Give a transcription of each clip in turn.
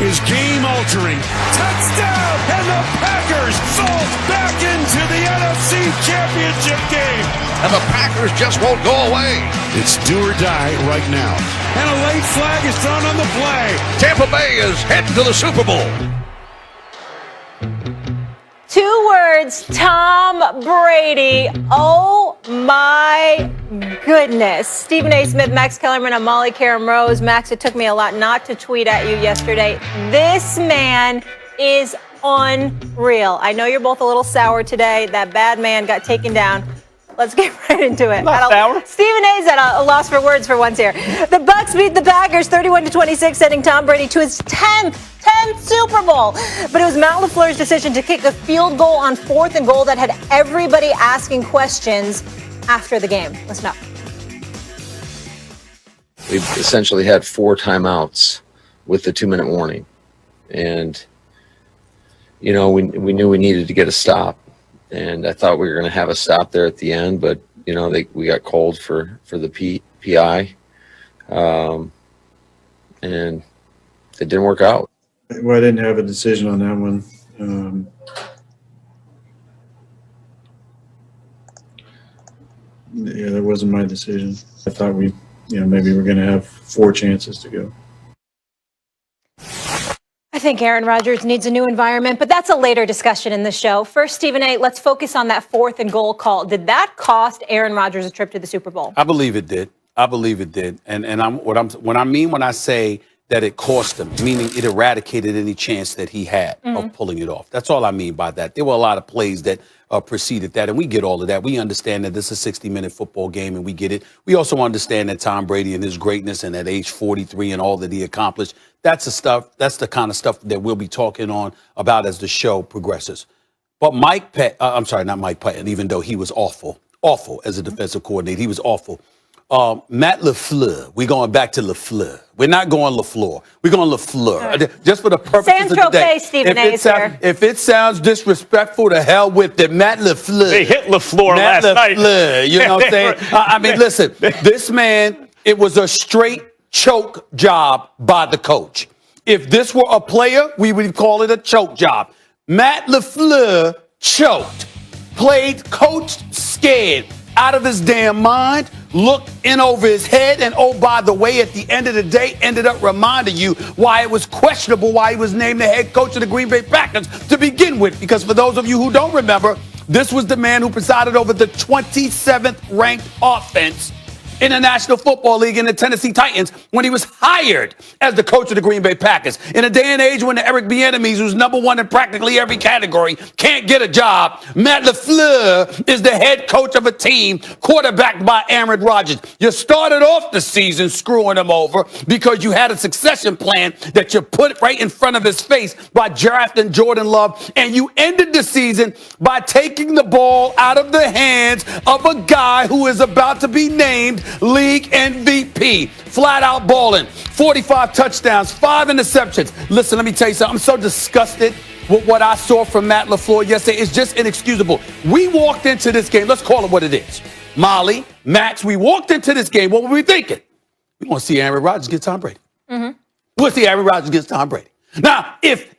is game-altering. Touchdown! And the Packers vault back into the NFC Championship game. And the Packers just won't go away. It's do or die right now. And a late flag is thrown on the play. Tampa Bay is heading to the Super Bowl. 2 words, Tom Brady. Oh my goodness. Stephen A. Smith, Max Kellerman, and Molly Karam Rose. Max, it took me a lot not to tweet at you yesterday. This man is unreal. I know you're both a little sour today. That bad man got taken down. Let's get right into it. Not sour. Stephen A's at a loss for words for once here. The Bucs beat the Packers 31-26, sending Tom Brady to his 10th Super Bowl. But it was Matt LaFleur's decision to kick a field goal on 4th and goal that had everybody asking questions after the game. Listen up. We essentially had 4 timeouts with the 2-minute warning. And, you know, we knew we needed to get a stop. And I thought we were going to have a stop there at the end, but, you know, we got called for the PI. And it didn't work out. Well, I didn't have a decision on that one. Yeah, that wasn't my decision. I thought maybe we're going to have 4 chances to go. I think Aaron Rodgers needs a new environment, but that's a later discussion in the show. First, Stephen A., let's focus on that 4th and goal call. Did that cost Aaron Rodgers a trip to the Super Bowl? I believe it did. And what I mean when I say that it cost him, meaning it eradicated any chance that he had of pulling it off. That's all I mean by that. There were a lot of plays that preceded that, and we get all of that. We understand that this is a 60-minute football game, and we get it. We also understand that Tom Brady and his greatness and at age 43 and all that he accomplished, that's the kind of stuff that we'll be talking about as the show progresses. But not Mike Patton, even though he was awful as a defensive coordinator. He was awful. Matt LaFleur. We're going back to LaFleur. We're not going LaFleur. We're going LaFleur. Right. Just for the purposes of the day. If it sounds disrespectful, to hell with it. Matt LaFleur. They hit LaFleur last night. You know what I'm saying? I mean, listen, this man, it was a straight choke job by the coach. If this were a player, we would call it a choke job. Matt LaFleur choked, coached scared, out of his damn mind, looked in over his head, and oh, by the way, at the end of the day, ended up reminding you why it was questionable why he was named the head coach of the Green Bay Packers to begin with. Because for those of you who don't remember, this was the man who presided over the 27th ranked offense in the National Football League in the Tennessee Titans when he was hired as the coach of the Green Bay Packers. In a day and age when the Eric Bieniemy, who's number 1 in practically every category, can't get a job, Matt LaFleur is the head coach of a team quarterbacked by Aaron Rodgers. You started off the season screwing him over because you had a succession plan that you put right in front of his face by drafting Jordan Love, and you ended the season by taking the ball out of the hands of a guy who is about to be named league MVP, flat out balling, 45 touchdowns, 5 interceptions. Listen, let me tell you something. I'm so disgusted with what I saw from Matt LaFleur yesterday. It's just inexcusable. We walked into this game. Let's call it what it is. Molly, Max, we walked into this game. What were we thinking? We want to see Aaron Rodgers get Tom Brady. We'll see Aaron Rodgers get Tom Brady. Now, if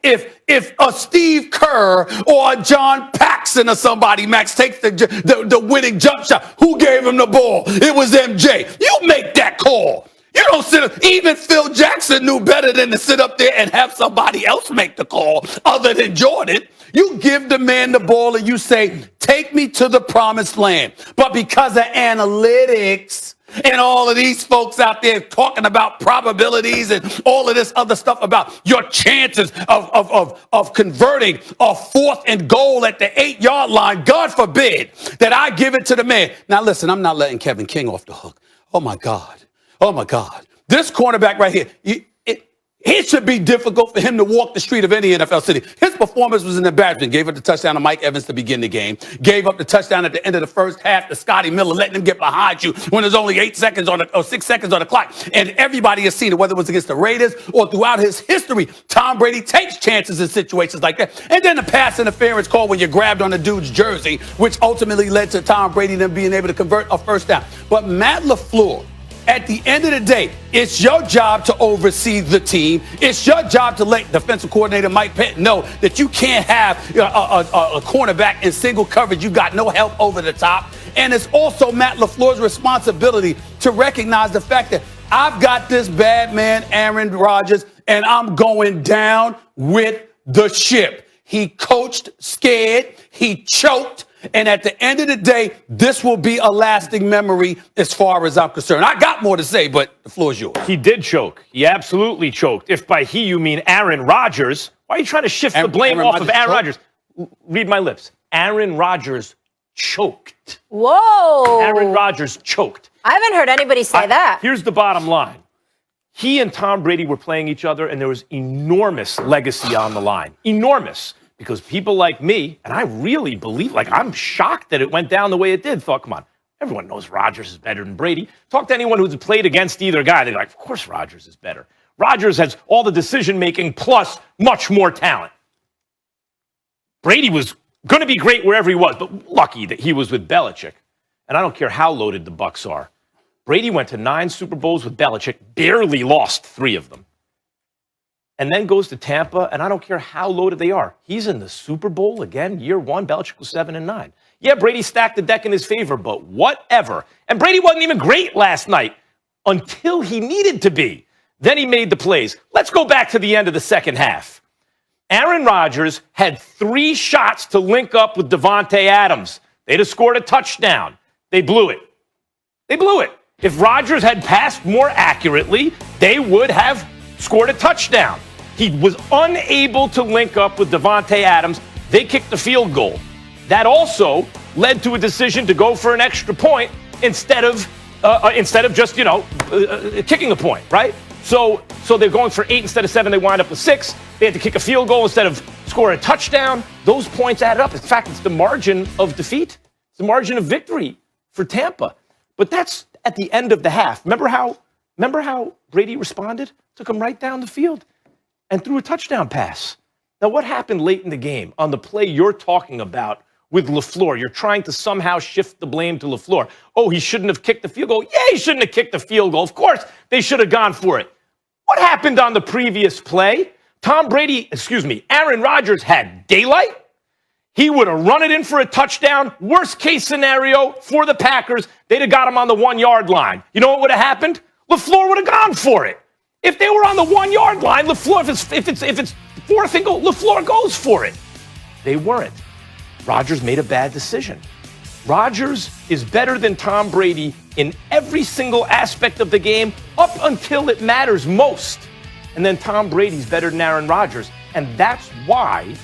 a Steve Kerr or a John Paxson or somebody, Max, takes the winning jump shot, who gave him the ball? It was MJ. You make that call. You don't sit. Even Phil Jackson knew better than to sit up there and have somebody else make the call other than Jordan. You give the man the ball and you say, take me to the promised land. But because of analytics and all of these folks out there talking about probabilities and all of this other stuff about your chances of converting a 4th and goal at the 8-yard line, God forbid that I give it to the man. Now, listen, I'm not letting Kevin King off the hook. Oh, my God. Oh, my God. This cornerback right here, it should be difficult for him to walk the street of any NFL city. His performance was an embarrassment. Gave up the touchdown to Mike Evans to begin the game. Gave up the touchdown at the end of the first half to Scotty Miller, letting him get behind you when there's only 6 seconds on the clock. And everybody has seen it, whether it was against the Raiders or throughout his history. Tom Brady takes chances in situations like that. And then the pass interference call when you grabbed on the dude's jersey, which ultimately led to Tom Brady then being able to convert a first down. But Matt LaFleur At the end of the day, it's your job to oversee the team. It's your job to let defensive coordinator Mike Pettin know that you can't have a cornerback in single coverage. You got no help over the top. And it's also Matt LaFleur's responsibility to recognize the fact that I've got this bad man, Aaron Rodgers, and I'm going down with the ship. He coached scared. He choked. And at the end of the day, this will be a lasting memory as far as I'm concerned. I got more to say, but the floor is yours. He did choke. He absolutely choked. If by he you mean Aaron Rodgers, why are you trying to shift the blame off of Aaron Rodgers? Read my lips. Aaron Rodgers choked. Whoa. Aaron Rodgers choked. I haven't heard anybody say that. Here's the bottom line. He and Tom Brady were playing each other, and there was enormous legacy on the line. Enormous. Because people like me, and I really believe, I'm shocked that it went down the way it did, thought, come on, everyone knows Rodgers is better than Brady. Talk to anyone who's played against either guy. They're like, of course Rodgers is better. Rodgers has all the decision-making plus much more talent. Brady was going to be great wherever he was, but lucky that he was with Belichick. And I don't care how loaded the Bucs are. Brady went to 9 Super Bowls with Belichick, barely lost 3 of them. And then goes to Tampa, and I don't care how loaded they are. He's in the Super Bowl again, year 1. Belichick was 7-9. Yeah, Brady stacked the deck in his favor, but whatever. And Brady wasn't even great last night until he needed to be. Then he made the plays. Let's go back to the end of the second half. Aaron Rodgers had 3 shots to link up with Davante Adams. They'd have scored a touchdown. They blew it. They blew it. If Rodgers had passed more accurately, they would have scored a touchdown. He was unable to link up with Davante Adams. They kicked the field goal. That also led to a decision to go for an extra point instead of just kicking a point, right? So they're going for 8 instead of 7. They wind up with 6. They had to kick a field goal instead of score a touchdown. Those points added up. In fact, it's the margin of defeat. It's the margin of victory for Tampa. But that's at the end of the half. Remember how Brady responded? Took him right down the field and threw a touchdown pass. Now, what happened late in the game on the play you're talking about with LaFleur? You're trying to somehow shift the blame to LaFleur. Oh, he shouldn't have kicked the field goal. Yeah, he shouldn't have kicked the field goal. Of course, they should have gone for it. What happened on the previous play? Aaron Rodgers had daylight. He would have run it in for a touchdown. Worst case scenario for the Packers, they'd have got him on the 1-yard line. You know what would have happened? LaFleur would have gone for it. If they were on the 1-yard line, LaFleur, if it's 4th and goal, LaFleur goes for it. They weren't. Rodgers made a bad decision. Rodgers is better than Tom Brady in every single aspect of the game up until it matters most. And then Tom Brady's better than Aaron Rodgers. And that's why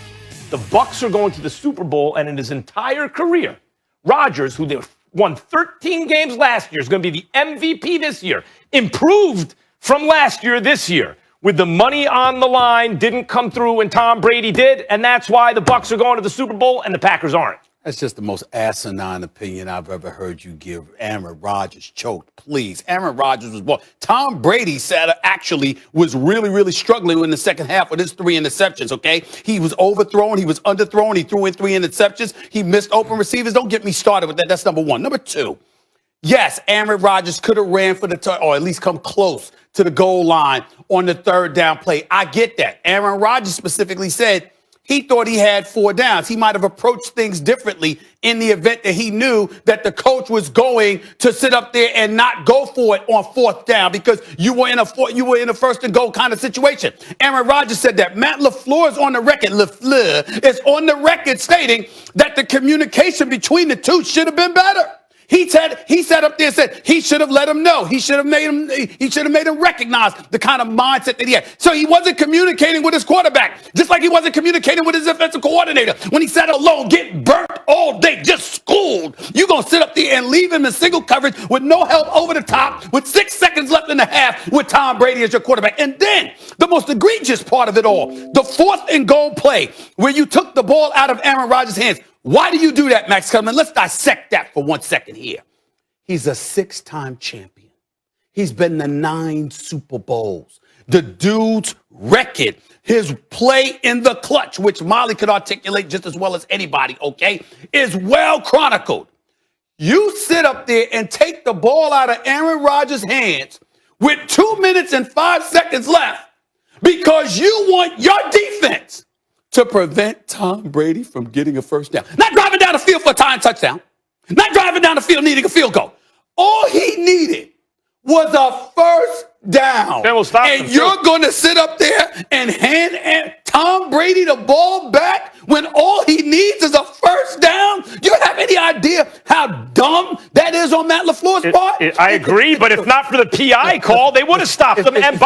the Bucs are going to the Super Bowl, and in his entire career, Rodgers, who they won 13 games last year, is going to be the MVP this year, improved from last year this year. With the money on the line, didn't come through when Tom Brady did, and that's why the Bucs are going to the Super Bowl and the Packers aren't. That's just the most asinine opinion I've ever heard you give. Aaron Rodgers choked. Please. Aaron Rodgers was born. Tom Brady actually was really, really struggling in the second half with his 3 interceptions, okay? He was overthrown. He was underthrown. He threw in 3 interceptions. He missed open receivers. Don't get me started with that. That's number 1. Number 2, yes, Aaron Rodgers could have ran for the or at least come close to the goal line on the 3rd down play. I get that. Aaron Rodgers specifically said he thought he had 4 downs. He might have approached things differently in the event that he knew that the coach was going to sit up there and not go for it on 4th down because you were in a 1st and goal kind of situation. Aaron Rodgers said that. Matt LaFleur is on the record. LaFleur is on the record stating that the communication between the two should have been better. He sat up there and said he should have let him know. He should have made him recognize the kind of mindset that he had. So he wasn't communicating with his quarterback, just like he wasn't communicating with his defensive coordinator. When he sat alone, getting burnt all day, just schooled. You're going to sit up there and leave him in single coverage with no help over the top, with 6 seconds left in the half with Tom Brady as your quarterback. And then the most egregious part of it all, the 4th and goal play where you took the ball out of Aaron Rodgers' hands. Why do you do that, Max Kellerman? Let's dissect that for 1 second here. He's a 6-time champion. He's been to 9 Super Bowls. The dude's record, his play in the clutch, which Molly could articulate just as well as anybody, okay, is well chronicled. You sit up there and take the ball out of Aaron Rodgers' hands with 2 minutes and 5 seconds left because you want your defense to prevent Tom Brady from getting a first down. Not driving down the field for a tying touchdown. Not driving down the field needing a field goal. All he needed was a first down. Then we'll stop and you're going to sit up there and hand Tom Brady the ball back when all he needs is a first down? Do you have any idea how dumb that is on Matt LaFleur's part? I agree, but if not for the PI call, they would have stopped them. And